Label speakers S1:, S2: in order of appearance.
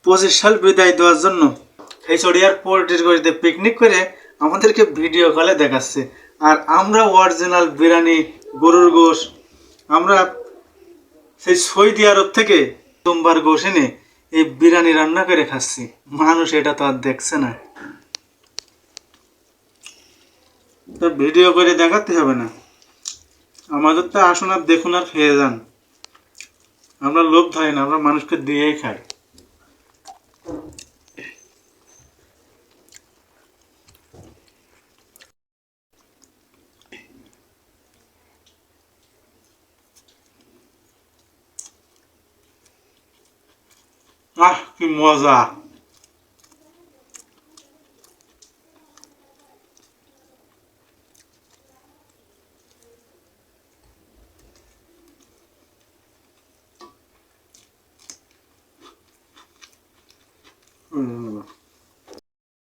S1: 25 সাল বিদায় দেওয়ার জন্য খেচড়িয়ার পোল্ট্রির গড়িতে পিকনিক করে আমাদেরকে ভিডিও কলে দেখাচ্ছে। আর আমরা অরিজিনাল বিরিয়ানি গরুর গোশ আমরা সেই সৌদি আরব থেকে সোমবার গোশ এনে এই বিরিয়ানি রান্না করে খাচ্ছি। মানুষ এটা তো আর দেখছে না, তো ভিডিও করে দেখাতে হবে না। আমাদের তো আসুন আর দেখুন আর খেয়ে যান। আমরা লোভ ধরি না, আমরা মানুষকে দিয়েই খাই। আহ কি মজা!